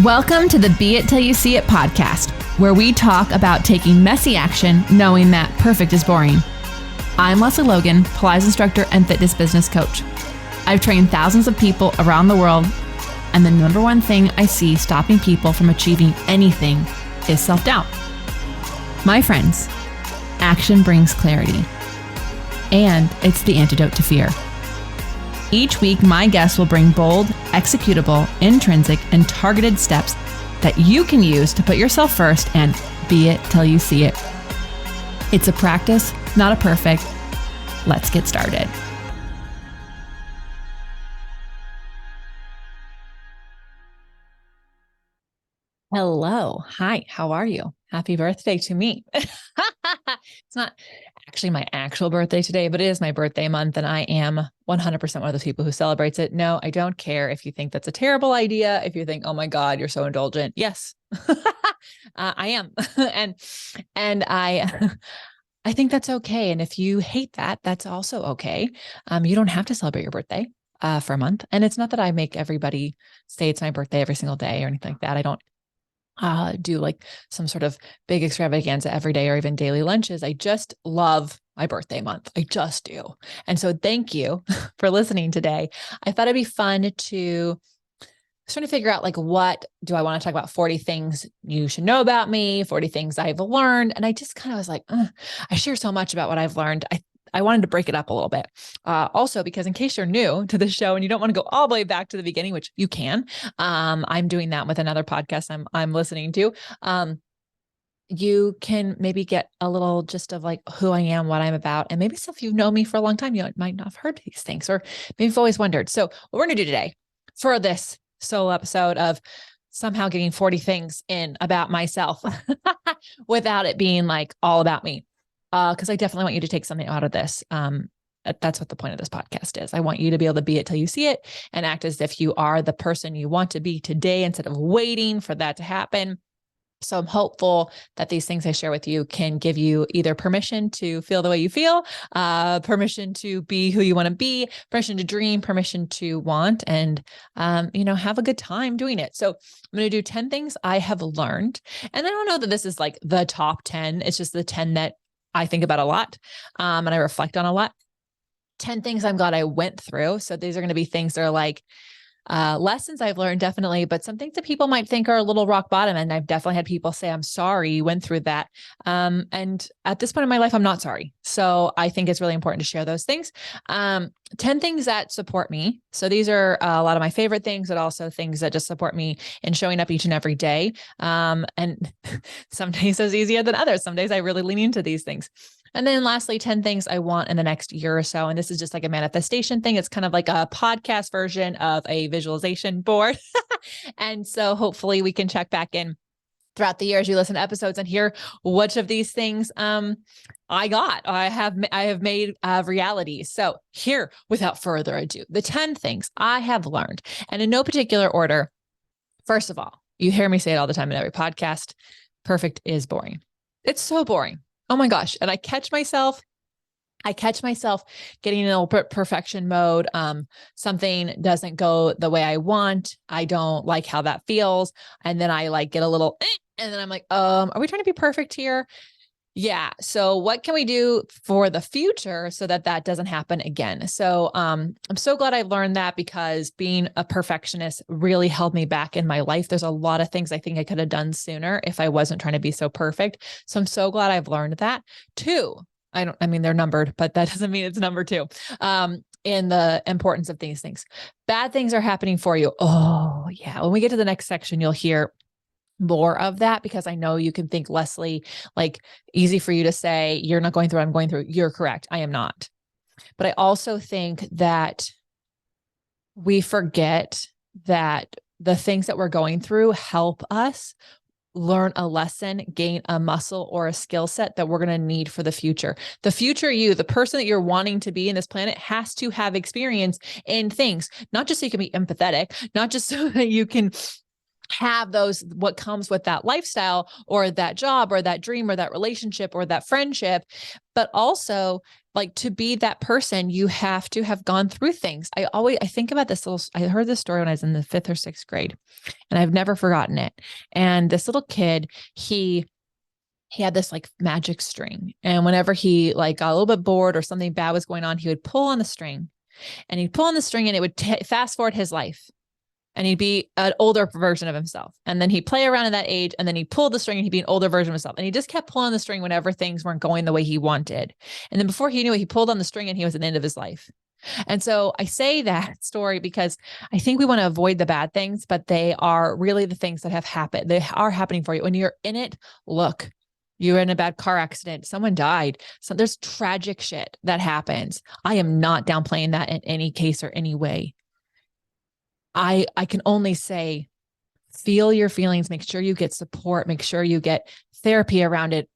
Welcome to the Be It Till You See It podcast, where we talk about taking messy action, knowing that perfect is boring. I'm Lesley Logan, Pilates instructor and fitness business coach. I've trained thousands of people around the world, and the number one thing I see stopping people from achieving anything is self-doubt. My friends, action brings clarity, and it's the antidote to fear. Each week, my guests will bring bold, executable, intrinsic, and targeted steps that you can use to put yourself first and be it till you see it. It's a practice, not a perfect. Let's get started. Hello. Hi. How are you? Happy birthday to me. It's not actually my actual birthday today, but it is my birthday month, and I am 100% one of those people who celebrates it. No, I don't care if you think that's a terrible idea. If you think, oh my God, you're so indulgent. Yes, I am. and I think that's okay. And if you hate that, that's also okay. You don't have to celebrate your birthday for a month. And it's not that I make everybody say it's my birthday every single day or anything like that. I don't do like some sort of big extravaganza every day or even daily lunches. I just love my birthday month. I just do. And so thank you for listening today. I thought it'd be fun to trying to figure out, like, what do I want to talk about? 40 things you should know about me, 40 things I've learned. And I just kind of was like, I share so much about what I've learned. I wanted to break it up a little bit. Also, because in case you're new to the show and you don't want to go all the way back to the beginning, which you can, I'm doing that with another podcast I'm listening to. You can maybe get a little gist of like who I am, what I'm about, and maybe if you've known me for a long time, you might not have heard these things, or maybe you've always wondered. So what we're going to do today for this solo episode of somehow getting 40 things in about myself without it being like all about me. Because I definitely want you to take something out of this. That's what the point of this podcast is. I want you to be able to be it till you see it and act as if you are the person you want to be today instead of waiting for that to happen. So I'm hopeful that these things I share with you can give you either permission to feel the way you feel, permission to be who you want to be, permission to dream, permission to want, and, have a good time doing it. So I'm going to do 10 things I have learned. And I don't know that this is like the top 10. It's just the 10 that I think about a lot, and I reflect on a lot. 10 things I'm glad I went through. So these are going to be things that are like lessons I've learned, definitely, but some things that people might think are a little rock bottom. And I've definitely had people say, I'm sorry you went through that. And at this point in my life, I'm not sorry. So I think it's really important to share those things. 10 things that support me. So these are a lot of my favorite things, but also things that just support me in showing up each and every day. And some days it's easier than others. Some days I really lean into these things. And then lastly, 10 things I want in the next year or so. And this is just like a manifestation thing. It's kind of like a podcast version of a visualization board. And so hopefully we can check back in throughout the year as you listen to episodes and hear which of these things I have made reality. So here, without further ado, the 10 things I have learned, and in no particular order. First of all, you hear me say it all the time in every podcast, perfect is boring. It's so boring. Oh my gosh. And I catch myself getting in a perfection mode. Something doesn't go the way I want. I don't like how that feels. And then I like get a little, and then I'm like, are we trying to be perfect here? Yeah. So what can we do for the future so that that doesn't happen again? So, I'm so glad I learned that, because being a perfectionist really held me back in my life. There's a lot of things I think I could have done sooner if I wasn't trying to be so perfect. So I'm so glad I've learned that. 2, they're numbered, but that doesn't mean it's number 2. In the importance of these things. Bad things are happening for you. Oh yeah. When we get to the next section, you'll hear more of that, because I know you can think, Lesley, like, easy for you to say you're not going through what I'm going through. You're correct. I am not. But I also think that we forget that the things that we're going through help us learn a lesson, gain a muscle or a skill set that we're going to need for the future. The future you, the person that you're wanting to be in this planet, has to have experience in things, not just so you can be empathetic, not just so that you can have those, what comes with that lifestyle or that job or that dream or that relationship or that friendship. But also, like, to be that person, you have to have gone through things. I think about this I heard this story when I was in the 5th or 6th grade, and I've never forgotten it. And this little kid, he had this like magic string. And whenever he like got a little bit bored or something bad was going on, he would pull on the string, and he'd pull on the string, and it would fast forward his life. And he'd be an older version of himself. And then he'd play around at that age, and then he'd pull the string and he'd be an older version of himself. And he just kept pulling the string whenever things weren't going the way he wanted. And then before he knew it, he pulled on the string and he was at the end of his life. And so I say that story because I think we want to avoid the bad things, but they are really the things that have happened. They are happening for you. When you're in it, look, you're in a bad car accident. Someone died. So there's tragic shit that happens. I am not downplaying that in any case or any way. I can only say, feel your feelings, make sure you get support, make sure you get therapy around it,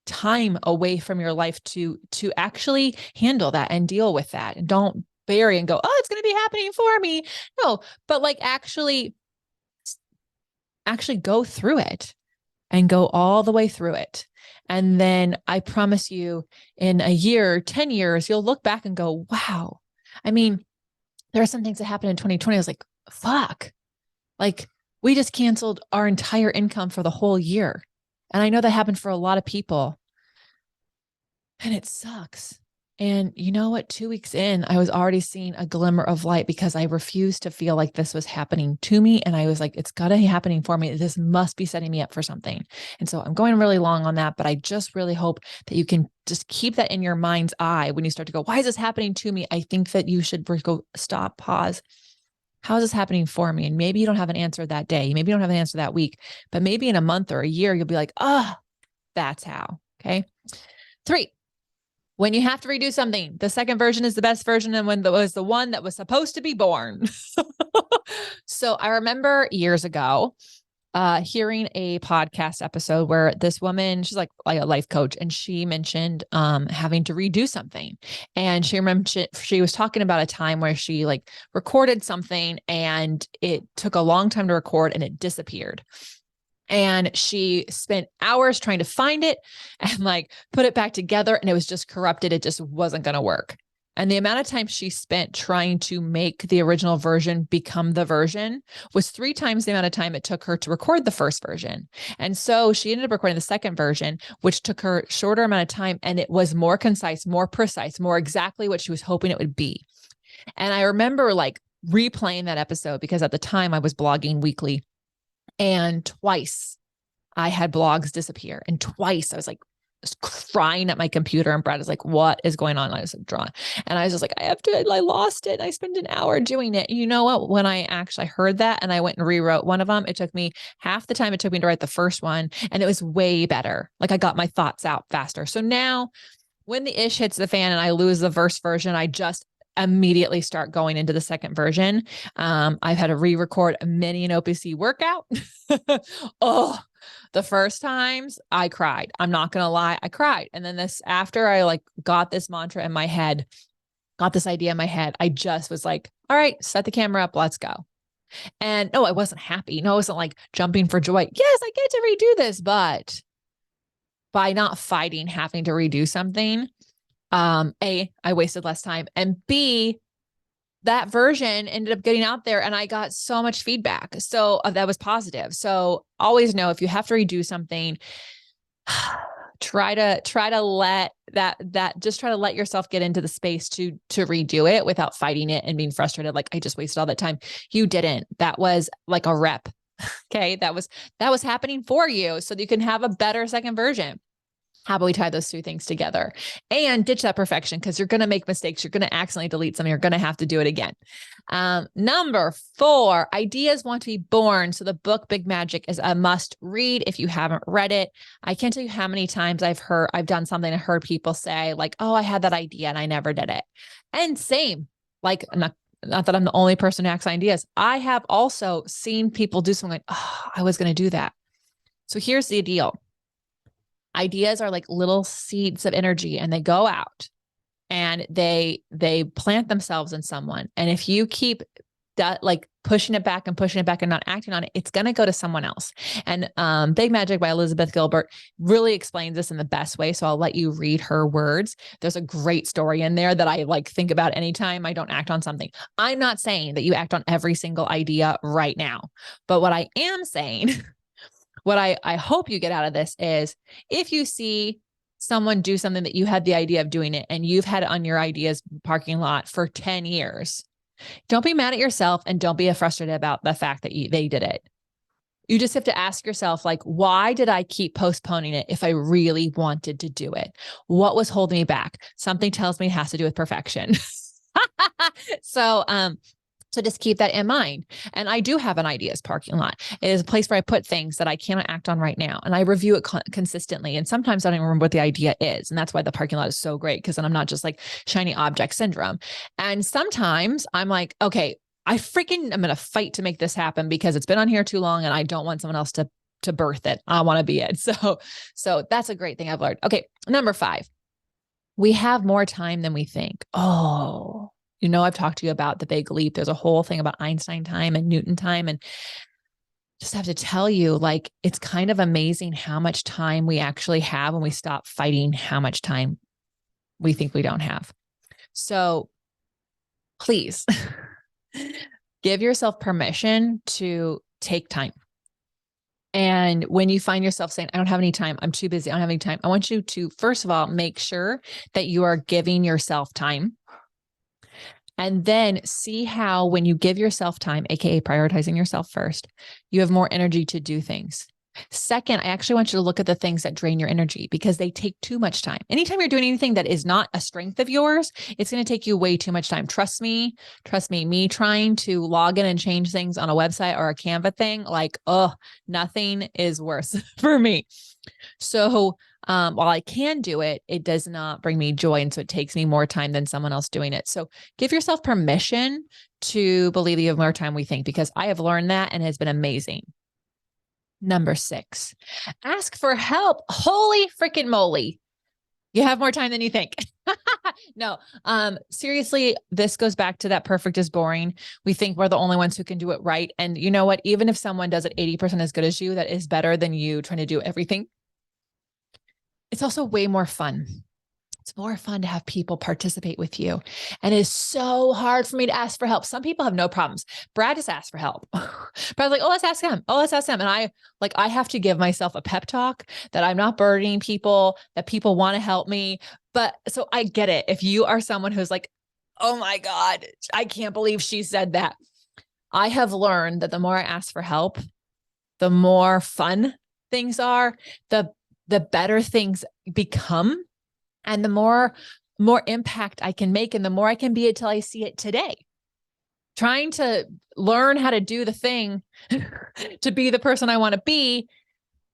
time away from your life to actually handle that and deal with that. And don't bury and go, oh, it's going to be happening for me. No, but like actually go through it and go all the way through it. And then I promise you, in a year, 10 years, you'll look back and go, wow. I mean, there are some things that happened in 2020. I was like, fuck, like we just canceled our entire income for the whole year. And I know that happened for a lot of people, and it sucks. And you know what? 2 weeks in, I was already seeing a glimmer of light because I refused to feel like this was happening to me. And I was like, it's gotta be happening for me. This must be setting me up for something. And so I'm going really long on that, but I just really hope that you can just keep that in your mind's eye when you start to go, why is this happening to me? I think that you should go, stop, pause. How is this happening for me? And maybe you don't have an answer that day. Maybe you don't have an answer that week, but maybe in a month or a year, you'll be like, that's how. Okay. 3, when you have to redo something, the second version is the best version. And when was the one that was supposed to be born. So I remember years ago, hearing a podcast episode where this woman, she's like a life coach, and she mentioned having to redo something. And she remembered she was talking about a time where she like recorded something and it took a long time to record and it disappeared. And she spent hours trying to find it and like put it back together, and it was just corrupted. It just wasn't going to work. And the amount of time she spent trying to make the original version become the version was 3 times the amount of time it took her to record the first version. And so she ended up recording the second version, which took her shorter amount of time. And it was more concise, more precise, more exactly what she was hoping it would be. And I remember like replaying that episode because at the time I was blogging weekly, and twice I had blogs disappear. And twice I was like, crying at my computer, and Brad is like, what is going on? I was like, drawing. And I was just like, I lost it. And I spent an hour doing it. And you know what? When I actually heard that and I went and rewrote one of them, it took me half the time it took me to write the first one. And it was way better. Like I got my thoughts out faster. So now when the ish hits the fan and I lose the first version, I just immediately start going into the second version. I've had to re-record many an OPC workout. The first times I cried. I'm not going to lie. I cried. And then after I like got this mantra in my head, got this idea in my head, I just was like, all right, set the camera up. Let's go. And no, I wasn't happy. No, I wasn't like jumping for joy. Yes, I get to redo this. But by not fighting, having to redo something, A, I wasted less time, and B, that version ended up getting out there and I got so much feedback. So that was positive. So always know if you have to redo something, try to let just try to let yourself get into the space to redo it without fighting it and being frustrated. Like I just wasted all that time. You didn't. That was like a rep. Okay. That was happening for you so that you can have a better second version. How about we tie those 2 things together and ditch that perfection? Because you're going to make mistakes. You're going to accidentally delete something. You're going to have to do it again. Number 4, ideas want to be born. So the book Big Magic is a must read if you haven't read it. I can't tell you how many times I've done something and heard people say like, oh, I had that idea and I never did it. And same, like not that I'm the only person who acts on ideas. I have also seen people do something like, oh, I was going to do that. So here's the deal. Ideas are like little seeds of energy, and they go out and they plant themselves in someone. And if you keep that, like pushing it back and not acting on it, it's going to go to someone else. And Big Magic by Elizabeth Gilbert really explains this in the best way. So I'll let you read her words. There's a great story in there that I like think about anytime I don't act on something. I'm not saying that you act on every single idea right now, but what I am saying, what I hope you get out of this is, if you see someone do something that you had the idea of doing it and you've had it on your ideas parking lot for 10 years, don't be mad at yourself and don't be frustrated about the fact that they did it. You just have to ask yourself, like, why did I keep postponing it if I really wanted to do it? What was holding me back? Something tells me it has to do with perfection. So just keep that in mind. And I do have an ideas parking lot. It is a place where I put things that I cannot act on right now. And I review it consistently. And sometimes I don't even remember what the idea is. And that's why the parking lot is so great, because then I'm not just like shiny object syndrome. And sometimes I'm like, okay, I'm going to fight to make this happen because it's been on here too long and I don't want someone else to birth it. I want to be it. So that's a great thing I've learned. Okay. Number 5, we have more time than we think. Oh, I've talked to you about the big leap. There's a whole thing about Einstein time and Newton time. And just have to tell you, like, it's kind of amazing how much time we actually have when we stop fighting how much time we think we don't have. So please give yourself permission to take time. And when you find yourself saying, I don't have any time, I'm too busy, I don't have any time, I want you to, first of all, make sure that you are giving yourself time. And then see how, when you give yourself time, AKA prioritizing yourself first, you have more energy to do things. Second, I actually want you to look at the things that drain your energy, because they take too much time. Anytime you're doing anything that is not a strength of yours, it's going to take you way too much time. Trust me, me trying to log in and change things on a website or a Canva thing, like, nothing is worse for me. So while I can do it, it does not bring me joy. And so it takes me more time than someone else doing it. So give yourself permission to believe that you have more time we think, because I have learned that and it has been amazing. Number 6, ask for help. Holy freaking moly. You have more time than you think. No, seriously, this goes back to that perfect is boring. We think we're the only ones who can do it right. And you know what? Even if someone does it 80% as good as you, that is better than you trying to do everything. It's also way more fun. It's more fun to have people participate with you. And it's so hard for me to ask for help. Some people have no problems. Brad just asked for help. Brad's like, let's ask him. Let's ask him. And I have to give myself a pep talk that I'm not burdening people, that people want to help me. But so I get it. If you are someone who's like, oh my God, I can't believe she said that. I have learned that the more I ask for help, the more fun things are, the better things become, and the more impact I can make, and the more I can be until I see it today. Trying to learn how to do the thing to be the person I want to be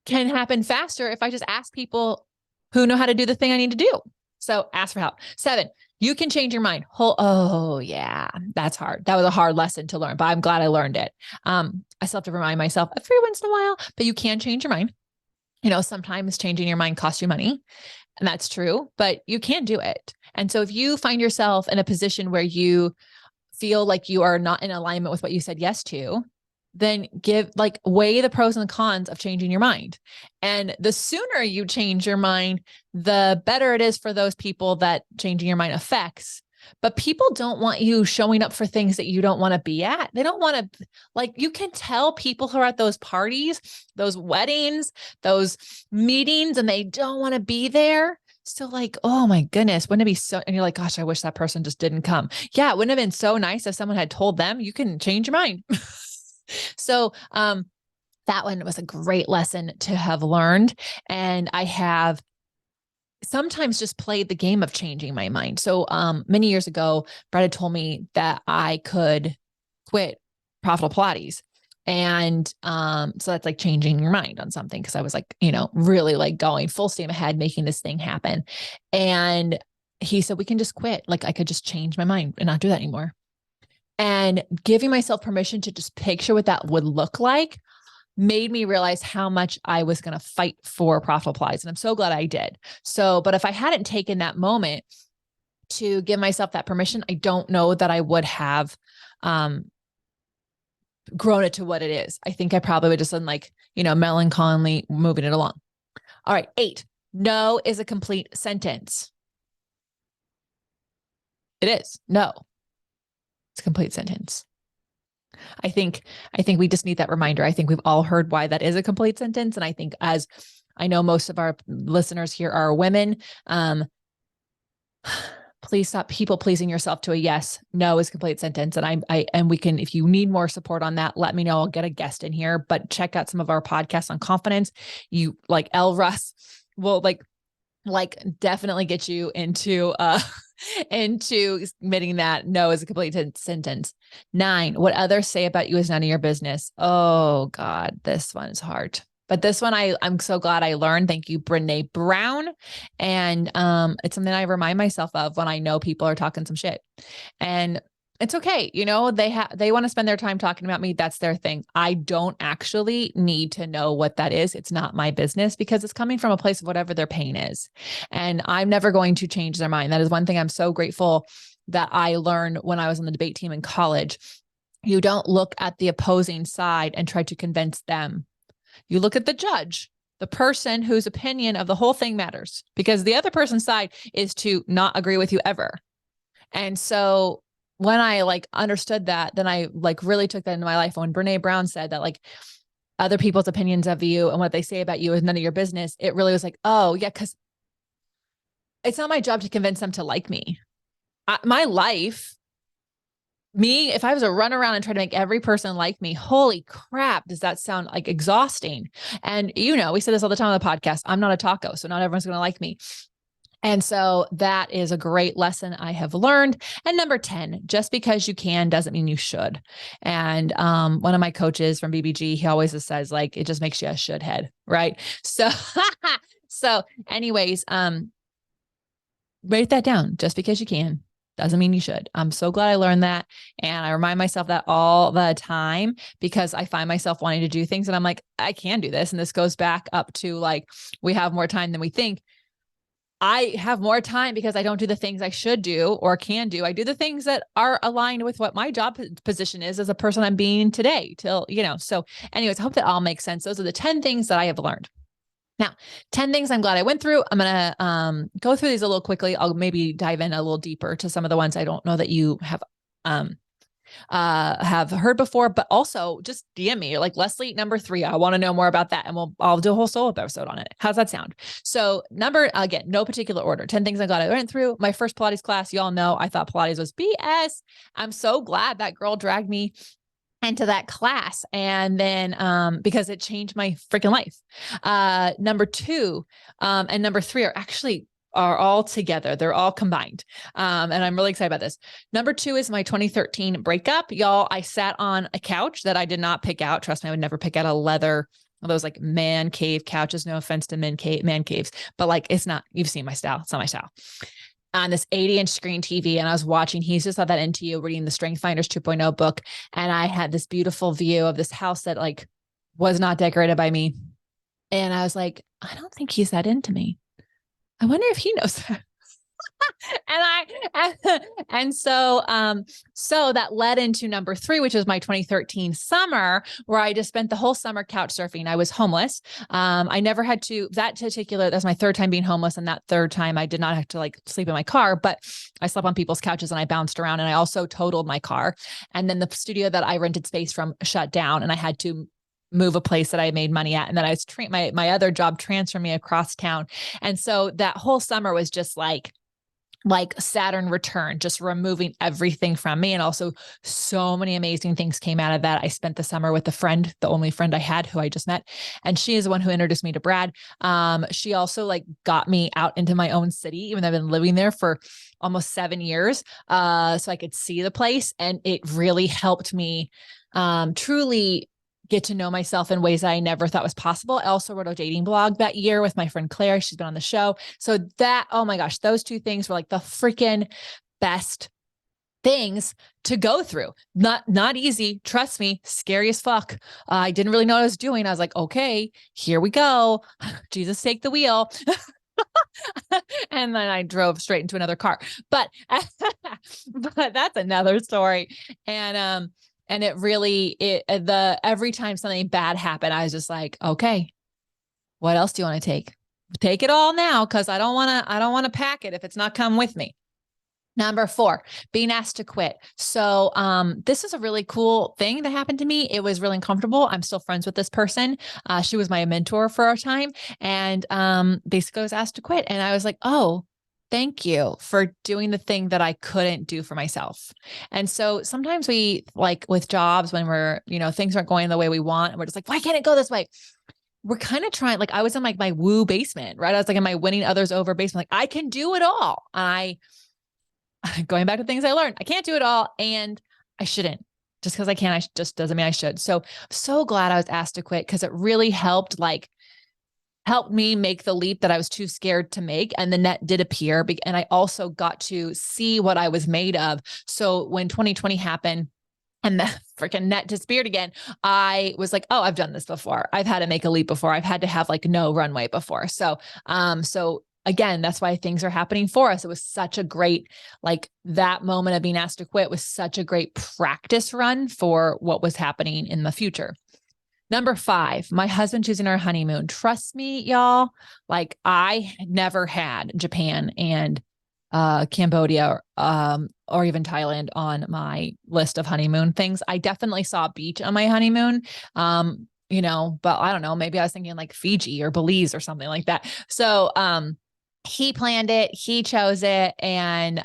can happen faster if I just ask people who know how to do the thing I need to do. So ask for help. 7, you can change your mind. Oh yeah, that's hard. That was a hard lesson to learn, but I'm glad I learned it. I still have to remind myself every once in a while, but you can change your mind. Sometimes changing your mind costs you money, and that's true, but you can do it. And so if you find yourself in a position where you feel like you are not in alignment with what you said yes to, then weigh the pros and the cons of changing your mind. And the sooner you change your mind, the better it is for those people that changing your mind affects. But people don't want you showing up for things that you don't want to be at. They don't want to, you can tell people who are at those parties, those weddings, those meetings, and they don't want to be there. So oh my goodness, wouldn't it be so, and you're like, gosh, I wish that person just didn't come. Yeah. It wouldn't have been so nice if someone had told them you can change your mind. So, that one was a great lesson to have learned. And I have sometimes just played the game of changing my mind. So many years ago, Brad had told me that I could quit profitable Pilates. And so that's like changing your mind on something. Cause I was really going full steam ahead, making this thing happen. And he said, we can just quit. I could just change my mind and not do that anymore. And giving myself permission to just picture what that would look like made me realize how much I was going to fight for profitable Pilates. And I'm so glad I did. But if I hadn't taken that moment to give myself that permission, I don't know that I would have grown it to what it is. I think I probably would just been like, melancholy moving it along. All right. 8, no is a complete sentence. It is. No, it's a complete sentence. I think we just need that reminder. I think we've all heard why that is a complete sentence. And I think, as I know, most of our listeners here are women. Please stop people pleasing yourself to a yes. No is a complete sentence. And and we can, if you need more support on that, let me know. I'll get a guest in here, but check out some of our podcasts on confidence. You like L. Russ will like definitely get you into into admitting that no is a complete sentence. 9, what others say about you is none of your business. Oh God, this one is hard. But this one, I'm so glad I learned. Thank you, Brene Brown. And it's something I remind myself of when I know people are talking some shit. And it's okay. They want to spend their time talking about me. That's their thing. I don't actually need to know what that is. It's not my business, because it's coming from a place of whatever their pain is. And I'm never going to change their mind. That is one thing I'm so grateful that I learned when I was on the debate team in college. You don't look at the opposing side and try to convince them. You look at the judge, the person whose opinion of the whole thing matters, because the other person's side is to not agree with you ever. And so when I understood that, then I really took that into my life. And when Brene Brown said that other people's opinions of you and what they say about you is none of your business, it really was like, oh yeah, because it's not my job to convince them to like me. My life, if I was to run around and try to make every person like me, holy crap, does that sound like exhausting? And we say this all the time on the podcast. I'm not a taco, so not everyone's going to like me. And so that is a great lesson I have learned. And number 10, just because you can doesn't mean you should. And one of my coaches from BBG, he always says it just makes you a should head, right? So, anyways, write that down. Just because you can doesn't mean you should. I'm so glad I learned that. And I remind myself that all the time, because I find myself wanting to do things and I'm like, I can do this. And this goes back up to we have more time than we think. I have more time because I don't do the things I should do or can do. I do the things that are aligned with what my job position is as a person I'm being today so anyways, I hope that all makes sense. Those are the 10 things that I have learned. Now, 10 things I'm glad I went through. I'm going to go through these a little quickly. I'll maybe dive in a little deeper to some of the ones I don't know that you have heard before, but also just DM me. You're like, Lesley, number 3, I want to know more about that. And I'll do a whole solo episode on it. How's that sound? So again, no particular order, 10 things I'm glad I went through. My first Pilates class, y'all know I thought Pilates was BS. I'm so glad that girl dragged me into that class. And then, because it changed my freaking life. Number 2, and number 3 are all together. They're all combined. And I'm really excited about this. Number 2 is my 2013 breakup. Y'all, I sat on a couch that I did not pick out. Trust me, I would never pick out a leather, those man cave couches. No offense to man caves, but it's not, you've seen my style. It's not my style. On this 80-inch screen TV, and I was watching, he's just at that NTU reading the Strength Finders 2.0 book. And I had this beautiful view of this house that was not decorated by me. And I was like, I don't think he's that into me. I wonder if he knows that. So that led into number 3, which was my 2013 summer, where I just spent the whole summer couch surfing. I was homeless. I never had to, that's my 3rd time being homeless. And that 3rd time I did not have to sleep in my car, but I slept on people's couches and I bounced around, and I also totaled my car. And then the studio that I rented space from shut down, and I had to move a place that I made money at. And then I was my other job transferred me across town. And so that whole summer was just like Saturn return, just removing everything from me. And also so many amazing things came out of that. I spent the summer with a friend, the only friend I had, who I just met. And she is the one who introduced me to Brad. She also got me out into my own city, even though I've been living there for almost 7 years. So I could see the place, and it really helped me truly get to know myself in ways that I never thought was possible. I also wrote a dating blog that year with my friend Claire. She's been on the show. So that, oh my gosh, those 2 things were the freaking best things to go through. Not easy. Trust me, scary as fuck. I didn't really know what I was doing. I was like, okay, here we go. Jesus, take the wheel. And then I drove straight into another car, but that's another story. And, And it really, every time something bad happened, I was just like, okay, what else do you want to take? Take it all now. Cause I don't want to pack it if it's not come with me. Number 4, being asked to quit. So, this is a really cool thing that happened to me. It was really uncomfortable. I'm still friends with this person. She was my mentor for a time, and basically I was asked to quit, and I was like, oh, thank you for doing the thing that I couldn't do for myself. And so sometimes we, like with jobs, when we're, things aren't going the way we want, and we're just like, why can't it go this way? We're kind of trying, like I was in like my woo basement, right? I was like in my winning others over basement. Like I can do it all. Going back to things I learned, I can't do it all, and I shouldn't. Just because I can, just doesn't mean I should. So, so glad I was asked to quit, because it really helped me make the leap that I was too scared to make. And the net did appear. And I also got to see what I was made of. So when 2020 happened and the freaking net disappeared again, I was like, oh, I've done this before. I've had to make a leap before. I've had to have like no runway before. So again, that's why things are happening for us. It was such a great, like that moment of being asked to quit was such a great practice run for what was happening in the future. Number 5, my husband choosing our honeymoon. Trust me, y'all, like I never had Japan and Cambodia or even Thailand on my list of honeymoon things. I definitely saw a beach on my honeymoon. But I don't know, maybe I was thinking like Fiji or Belize or something like that. So he planned it, he chose it, and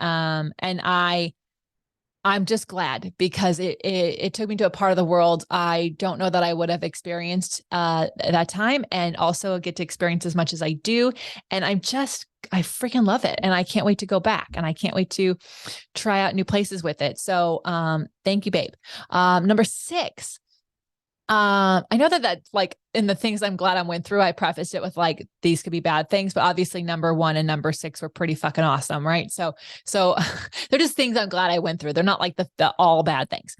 I'm just glad, because it took me to a part of the world I don't know that I would have experienced at that time, and also get to experience as much as I do. And I freaking love it. And I can't wait to go back, and I can't wait to try out new places with it. So thank you, babe. Number 6. I know that like in the things I'm glad I went through, I prefaced it with like, these could be bad things, but obviously number 1 and number 6 were pretty fucking awesome. Right. So they're just things I'm glad I went through. They're not like the all bad things.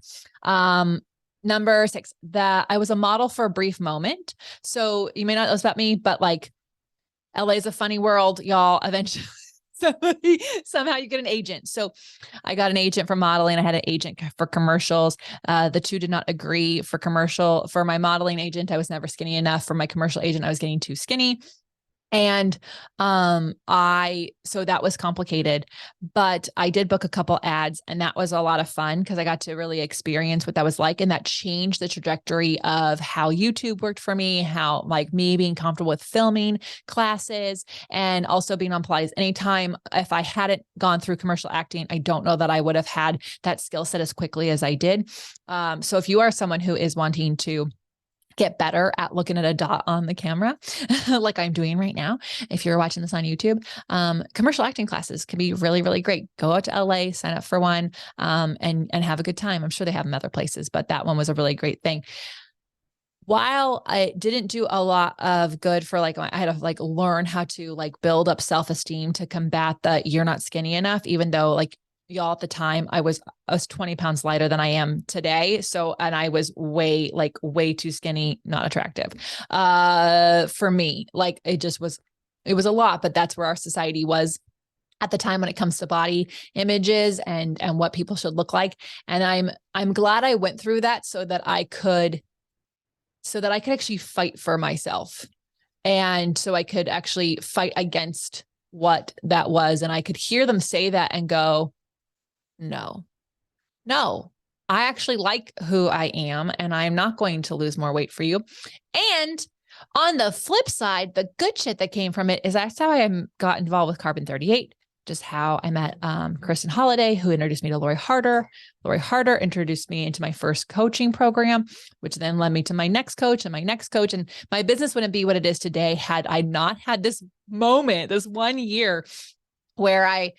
Number 6, that I was a model for a brief moment. So you may not know this about me, but like LA is a funny world, y'all. Eventually somehow you get an agent. So I got an agent for modeling. I had an agent for commercials. The two did not agree. For my modeling agent, I was never skinny enough. For my commercial agent, I was getting too skinny. And so that was complicated, but I did book a couple ads, and that was a lot of fun because I got to really experience what that was like. And that changed the trajectory of how YouTube worked for me, how like me being comfortable with filming classes, and also being on Pilates. Anytime, if I hadn't gone through commercial acting, I don't know that I would have had that skill set as quickly as I did. So if you are someone who is wanting to get better at looking at a dot on the camera, like I'm doing right now, if you're watching this on YouTube, commercial acting classes can be really, really great. Go out to LA, sign up for one, and have a good time. I'm sure they have them other places, but that one was a really great thing. While I didn't do a lot of good for like, I had to like learn how to like build up self-esteem to combat the you're not skinny enough, even though like y'all at the time I was 20 pounds lighter than I am today. So, and I was way too skinny, not attractive, for me. Like it was a lot, but that's where our society was at the time when it comes to body images and what people should look like. And I'm glad I went through that so that I could actually fight for myself. And so I could actually fight against what that was. And I could hear them say that and go, no, I actually like who I am, and I'm not going to lose more weight for you. And on the flip side, the good shit that came from it is that's how I got involved with Carbon 38, just how I met Kristen Holiday, who introduced me to Lori Harder. Lori Harder introduced me into my first coaching program, which then led me to my next coach and my next coach. And my business wouldn't be what it is today had I not had this moment, this 1 year where I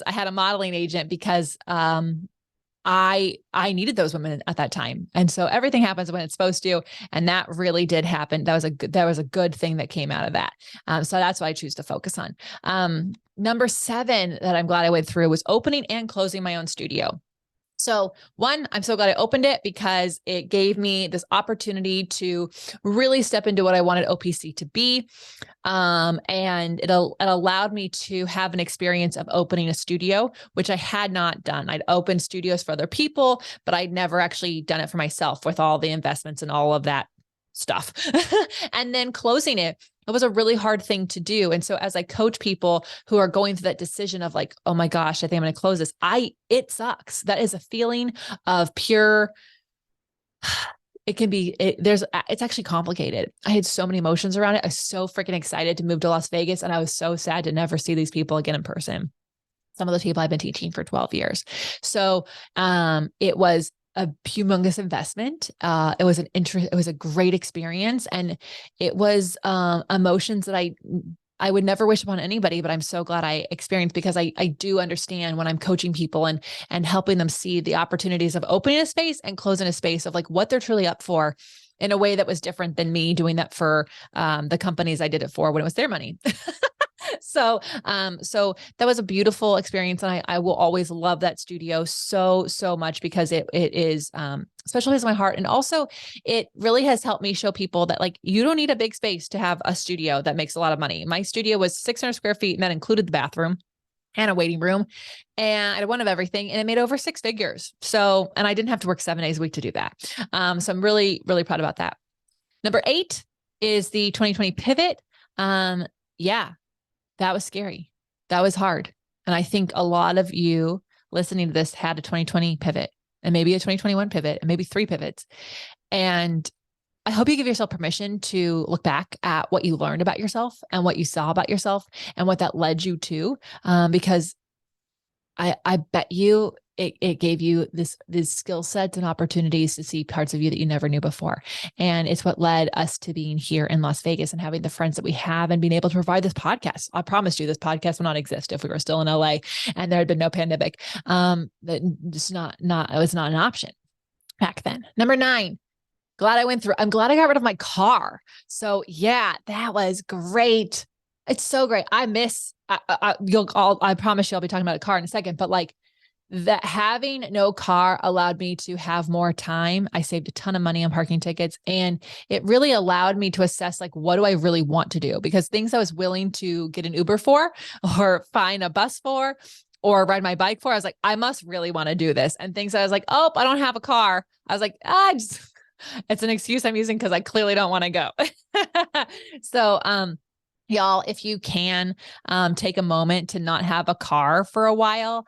had a modeling agent because I needed those women at that time. And so everything happens when it's supposed to. And that really did happen. That was a good thing that came out of that. So that's what I choose to focus on. Number 7 that I'm glad I went through was opening and closing my own studio. So one, I'm so glad I opened it because it gave me this opportunity to really step into what I wanted OPC to be. And it allowed me to have an experience of opening a studio, which I had not done. I'd opened studios for other people, but I'd never actually done it for myself with all the investments and all of that stuff. And then closing it was a really hard thing to do. And so as I coach people who are going through that decision of like, oh my gosh, I think I'm going to close this. It sucks. That is a feeling of pure, it's actually complicated. I had so many emotions around it. I was so freaking excited to move to Las Vegas, and I was so sad to never see these people again in person. Some of those people I've been teaching for 12 years. So, it was a humongous investment. It was a great experience, and it was, emotions that I would never wish upon anybody, but I'm so glad I experienced, because I do understand when I'm coaching people and helping them see the opportunities of opening a space and closing a space of like what they're truly up for, in a way that was different than me doing that for the companies I did it for when it was their money. So that was a beautiful experience. And I will always love that studio so much, because it is, special to my heart. And also it really has helped me show people that like, you don't need a big space to have a studio that makes a lot of money. My studio was 600 square feet, and that included the bathroom and a waiting room, and I had one of everything, and it made over 6 figures. So, and I didn't have to work 7 days a week to do that. So I'm really, really proud about that. Number 8 is the 2020 pivot. Yeah, that was scary. That was hard. And I think a lot of you listening to this had a 2020 pivot, and maybe a 2021 pivot, and maybe 3 pivots. And I hope you give yourself permission to look back at what you learned about yourself and what you saw about yourself and what that led you to. Because I bet you it gave you these skill sets and opportunities to see parts of you that you never knew before. And it's what led us to being here in Las Vegas and having the friends that we have, and being able to provide this podcast. I promise you, this podcast would not exist if we were still in LA and there had been no pandemic. It's not, it was not an option back then. Number 9, I'm glad I got rid of my car. So yeah, that was great. It's so great. I promise you I'll be talking about a car in a second, but like, that having no car allowed me to have more time. I saved a ton of money on parking tickets, and it really allowed me to assess like, what do I really want to do? Because things I was willing to get an Uber for, or find a bus for, or ride my bike for, I was like, I must really want to do this. And things I was like, oh, I don't have a car. I was like, it's an excuse I'm using because I clearly don't want to go. So, y'all, if you can, take a moment to not have a car for a while,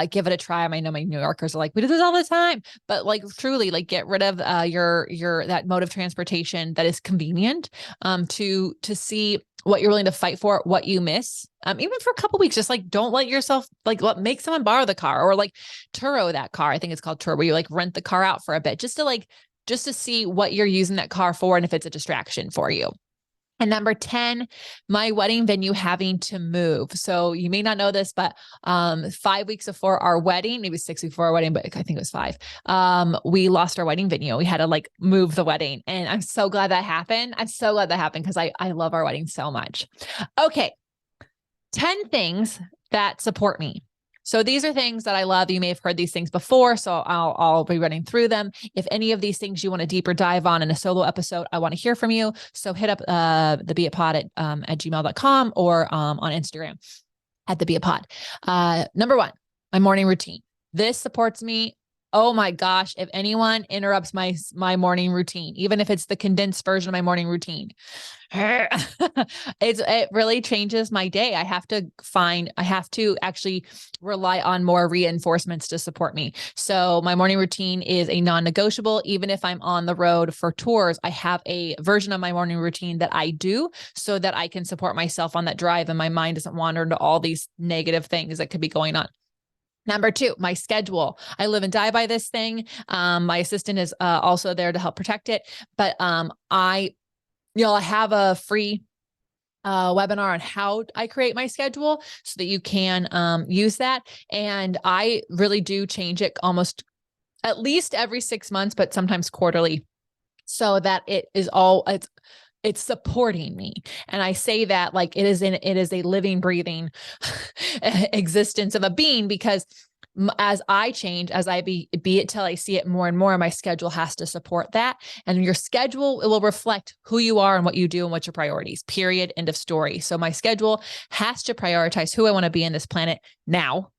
give it a try. I know my New Yorkers are like, we do this all the time, but like truly, like get rid of that mode of transportation that is convenient, to see what you're willing to fight for, what you miss, even for a couple of weeks. Just like, don't let yourself make someone borrow the car, or like Turo that car. I think it's called Turo, where you like rent the car out for a bit, just to see what you're using that car for and if it's a distraction for you. And number 10, my wedding venue having to move. So you may not know this, but 5 weeks before our wedding, maybe 6 weeks before our wedding, but I think it was 5, we lost our wedding venue. We had to like move the wedding. And I'm so glad that happened. I'm so glad that happened, because I love our wedding so much. Okay. 10 things that support me. So these are things that I love. You may have heard these things before, so I'll be running through them. If any of these things you want a deeper dive on in a solo episode, I want to hear from you. So hit up the beitpod at gmail.com, or on Instagram at the beitpod. Number 1, my morning routine. This supports me. Oh my gosh, if anyone interrupts my morning routine, even if it's the condensed version of my morning routine, it really changes my day. I have to actually rely on more reinforcements to support me. So my morning routine is a non-negotiable. Even if I'm on the road for tours, I have a version of my morning routine that I do so that I can support myself on that drive, and my mind doesn't wander into all these negative things that could be going on. Number 2, my schedule. I live and die by this thing. My assistant is also there to help protect it. But I have a free webinar on how I create my schedule so that you can use that. And I really do change it almost at least every 6 months, but sometimes quarterly, so that it's supporting me. And I say that like it is a living, breathing existence of a being, because as I change, as I be it till I see it more and more, my schedule has to support that. And your schedule, it will reflect who you are and what you do and what's your priorities, period, end of story. So my schedule has to prioritize who I want to be in this planet now.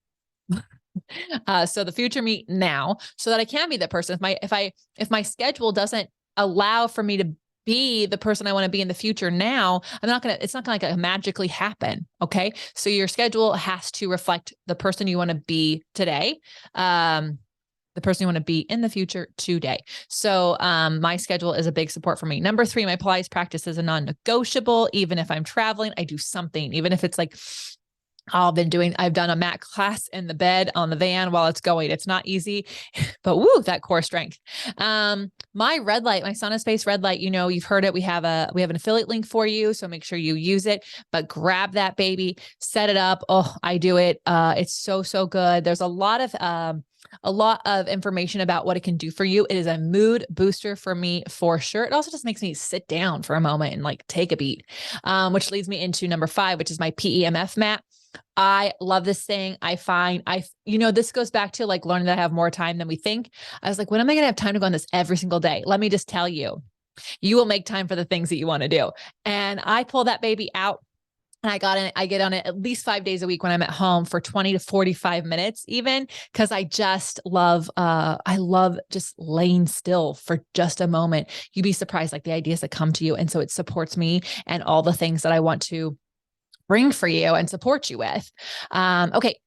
So the future me now, so that I can be that person. If my schedule doesn't allow for me to be the person I want to be in the future now, it's not going to like magically happen. Okay. So your schedule has to reflect the person you want to be today. The person you want to be in the future today. So my schedule is a big support for me. Number 3, my Pilates practice is a non-negotiable. Even if I'm traveling, I do something, even if it's like, I've done a mat class in the bed on the van while it's going. It's not easy, but woo, that core strength. My red light, my Sauna Space red light, you've heard it. We have an affiliate link for you. So make sure you use it, but grab that baby, set it up. Oh, I do it. It's so, so good. There's a lot of information about what it can do for you. It is a mood booster for me, for sure. It also just makes me sit down for a moment and like take a beat, which leads me into number 5, which is my PEMF mat. I love this thing. I find this goes back to like learning that I have more time than we think. I was like, when am I going to have time to go on this every single day? Let me just tell you, you will make time for the things that you want to do. And I pull that baby out. And I get on it at least 5 days a week when I'm at home for 20 to 45 minutes, even, because I just love, I love just laying still for just a moment. You'd be surprised, like the ideas that come to you. And so it supports me and all the things that I want to bring for you and support you with. Okay.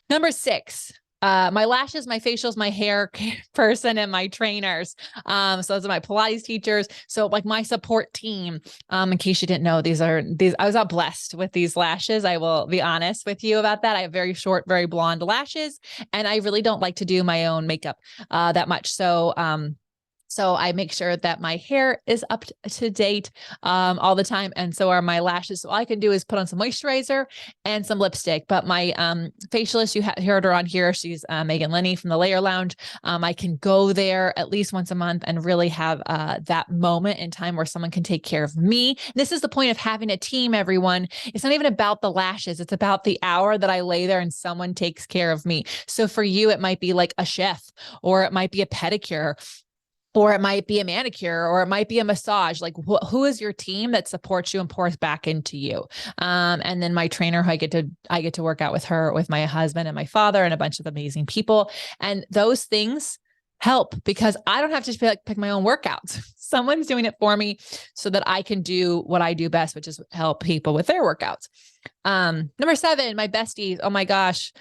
Number 6, my lashes, my facials, my hair person, and my trainers. So those are my Pilates teachers. So like my support team, in case you didn't know, I was not blessed with these lashes. I will be honest with you about that. I have very short, very blonde lashes, and I really don't like to do my own makeup, that much. So I make sure that my hair is up to date all the time. And so are my lashes. So all I can do is put on some moisturizer and some lipstick. But my facialist, you heard her on here. She's Megan Lenny from the Layer Lounge. I can go there at least once a month and really have that moment in time where someone can take care of me. This is the point of having a team, everyone. It's not even about the lashes. It's about the hour that I lay there and someone takes care of me. So for you, it might be like a chef, or it might be a pedicure, or it might be a manicure, or it might be a massage. Like who is your team that supports you and pours back into you? And then my trainer, I get to work out with her, with my husband and my father and a bunch of amazing people. And those things help because I don't have to pick my own workouts. Someone's doing it for me so that I can do what I do best, which is help people with their workouts. Number 7, my besties. Oh my gosh.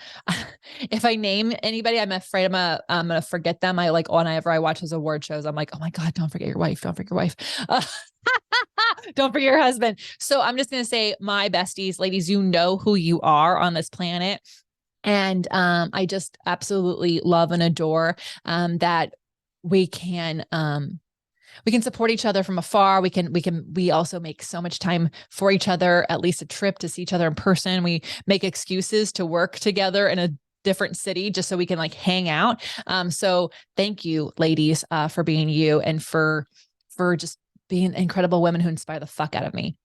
If I name anybody, I'm afraid I'm going to forget them. Whenever I watch those award shows, I'm like, oh my God, don't forget your wife. Don't forget your wife. Don't forget your husband. So I'm just going to say my besties, ladies, you know who you are on this planet. And, I just absolutely love and adore, that we can support each other from afar. We also make so much time for each other, at least a trip to see each other in person. We make excuses to work together in a different city just so we can like hang out. So thank you, ladies, for being you and for just being incredible women who inspire the fuck out of me.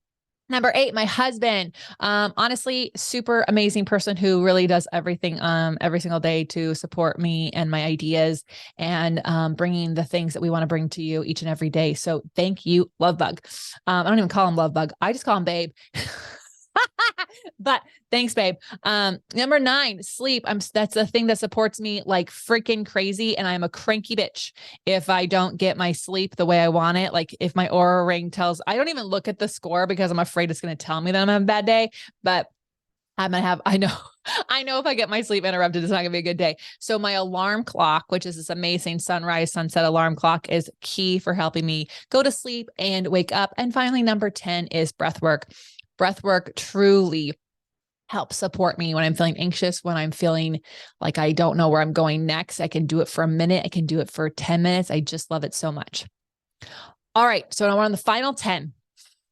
Number 8, my husband, honestly, super amazing person who really does everything, every single day to support me and my ideas and, bringing the things that we want to bring to you each and every day. So thank you, Love Bug. I don't even call him Love Bug. I just call him Babe. But thanks, babe. Number 9, sleep. That's the thing that supports me like freaking crazy. And I'm a cranky bitch if I don't get my sleep the way I want it. Like if my Aura ring I don't even look at the score because I'm afraid it's going to tell me that I'm having a bad day, but I know if I get my sleep interrupted, it's not gonna be a good day. So my alarm clock, which is this amazing sunrise, sunset alarm clock, is key for helping me go to sleep and wake up. And finally, number 10 is breath work. Breath work truly helps support me when I'm feeling anxious, when I'm feeling like I don't know where I'm going next. I can do it for a minute. I can do it for 10 minutes. I just love it so much. All right. So now we're on the final 10.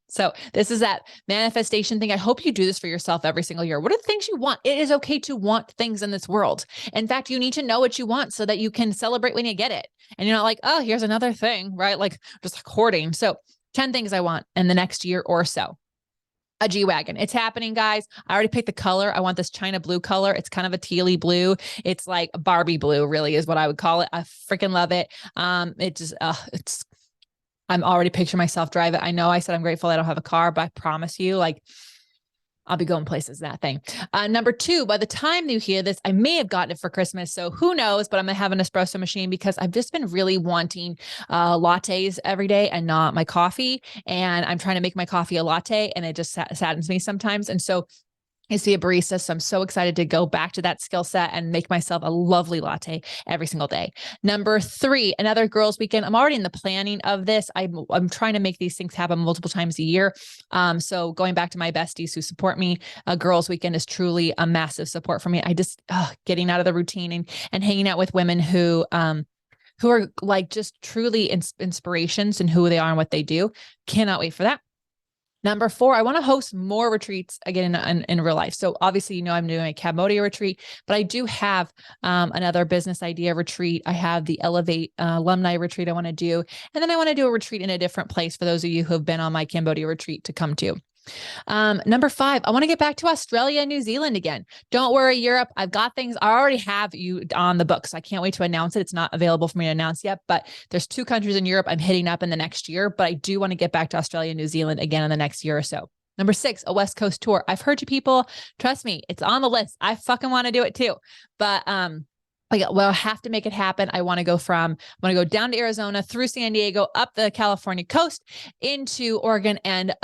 So this is that manifestation thing. I hope you do this for yourself every single year. What are the things you want? It is okay to want things in this world. In fact, you need to know what you want so that you can celebrate when you get it. And you're not like, oh, here's another thing, right? Like just like hoarding. So 10 things I want in the next year or so. a G-Wagon. It's happening, guys. I already picked the color. I want this China blue color. It's kind of a tealy blue. It's like Barbie blue, really, is what I would call it. I freaking love it. I'm already picturing myself drive it. I know I said I'm grateful I don't have a car, but I promise you, like, I'll be going places, that thing. Number 2, by the time you hear this, I may have gotten it for Christmas. So who knows, but I'm going to have an espresso machine because I've just been really wanting lattes every day and not my coffee. And I'm trying to make my coffee a latte and it just saddens me sometimes. And so is to be a barista. So I'm so excited to go back to that skill set and make myself a lovely latte every single day. Number 3, another girls' weekend. I'm already in the planning of this. I'm trying to make these things happen multiple times a year. So going back to my besties who support me, a girls' weekend is truly a massive support for me. I just getting out of the routine and hanging out with women who are like just truly inspirations in who they are and what they do. Cannot wait for that. Number 4, I want to host more retreats again in real life. So obviously, I'm doing a Cambodia retreat, but I do have another business idea retreat. I have the Elevate alumni retreat I want to do. And then I want to do a retreat in a different place for those of you who have been on my Cambodia retreat to come to. Number 5, I want to get back to Australia and New Zealand again. Don't worry, Europe. I've got things. I already have you on the books. I can't wait to announce it. It's not available for me to announce yet, but there's 2 countries in Europe I'm hitting up in the next year, but I do want to get back to Australia and New Zealand again in the next year or so. Number 6, a West Coast tour. I've heard you people, trust me, it's on the list. I fucking want to do it too. But, I have to make it happen. I want to go down to Arizona, through San Diego, up the California coast into Oregon and,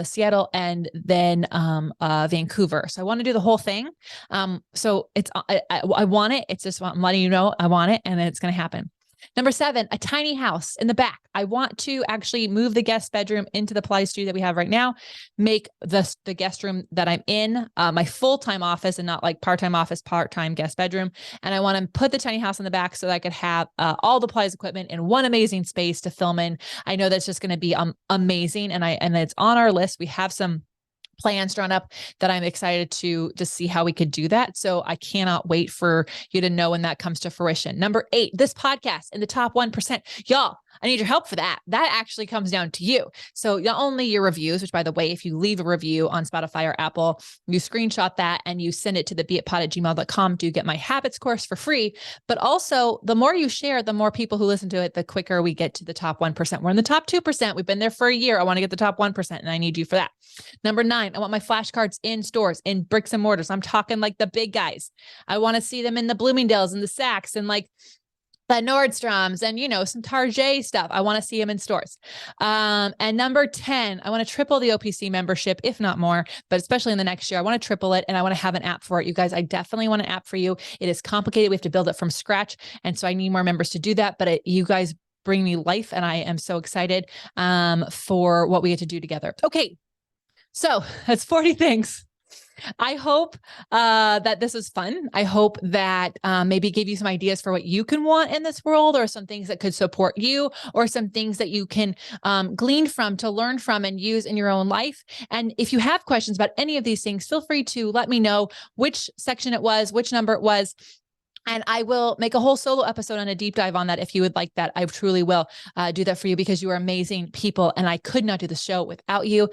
Seattle and then Vancouver. So I want to do the whole thing. So I want it. It's just I'm letting you know I want it, and it's going to happen. Number 7, a tiny house in the back. I want to actually move the guest bedroom into the Pilates studio that we have right now, make the guest room that I'm in my full-time office and not like part-time office, part-time guest bedroom. And I want to put the tiny house in the back so that I could have all the Pilates equipment in one amazing space to film in. I know that's just going to be amazing. And it's on our list. We have some plans drawn up that I'm excited to see how we could do that. So I cannot wait for you to know when that comes to fruition. Number 8, this podcast in the top 1%. Y'all, I need your help for that. That actually comes down to you. So not only your reviews, which by the way, if you leave a review on Spotify or Apple, you screenshot that and you send it to the beitpod@gmail.com to get my habits course for free. But also the more you share, the more people who listen to it, the quicker we get to the top 1%. We're in the top 2%. We've been there for a year. I want to get the top 1% and I need you for that. Number 9, I want my flashcards in stores, in bricks and mortars. I'm talking like the big guys. I want to see them in the Bloomingdale's and the Saks and like the Nordstrom's and, some Target stuff. I want to see them in stores. And number 10, I want to triple the OPC membership, if not more, but especially in the next year, I want to triple it and I want to have an app for it. You guys, I definitely want an app for you. It is complicated. We have to build it from scratch. And so I need more members to do that, but you guys bring me life and I am so excited for what we get to do together. Okay. So that's 40 things. I hope that this was fun. I hope that maybe gave you some ideas for what you can want in this world, or some things that could support you, or some things that you can glean from, to learn from and use in your own life. And if you have questions about any of these things, feel free to let me know which section it was, which number it was. And I will make a whole solo episode on a deep dive on that. If you would like that, I truly will do that for you, because you are amazing people. And I could not do the show without you.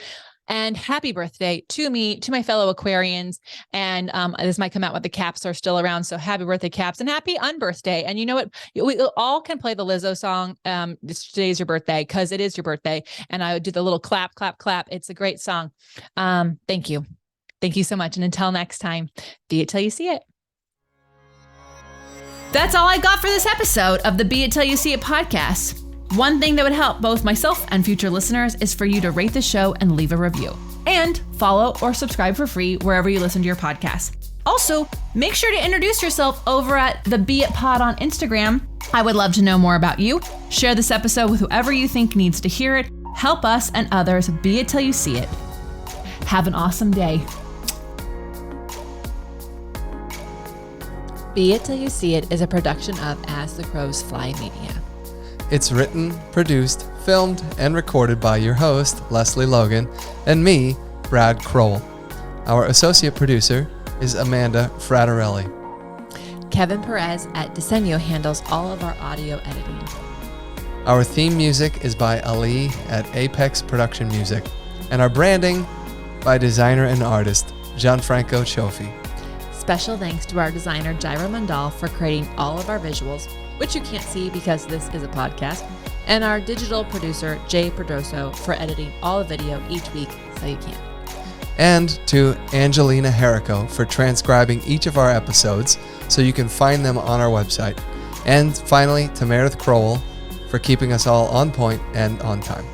And happy birthday to me, to my fellow Aquarians. And this might come out when the Caps are still around. So happy birthday, Caps, and happy unbirthday. And you know what? We all can play the Lizzo song. Today's your birthday, because it is your birthday. And I would do the little clap, clap, clap. It's a great song. Thank you. Thank you so much. And until next time, be it till you see it. That's all I got for this episode of the Be It Till You See It podcast. One thing that would help both myself and future listeners is for you to rate the show and leave a review. And follow or subscribe for free wherever you listen to your podcast. Also, make sure to introduce yourself over at the Be It Pod on Instagram. I would love to know more about you. Share this episode with whoever you think needs to hear it. Help us and others be it till you see it. Have an awesome day. Be It Till You See It is a production of As the Crows Fly Media. It's written, produced, filmed, and recorded by your host, Lesley Logan, and me, Brad Kroll. Our associate producer is Amanda Fraterelli. Kevin Perez at Desenio handles all of our audio editing. Our theme music is by Ali at Apex Production Music, and our branding by designer and artist Gianfranco Cioffi. Special thanks to our designer Jairo Mandal for creating all of our visuals, which you can't see because this is a podcast, and our digital producer Jay Perdoso for editing all the video each week so you can. And to Angelina Herrico for transcribing each of our episodes so you can find them on our website. And finally, to Meredith Crowell for keeping us all on point and on time.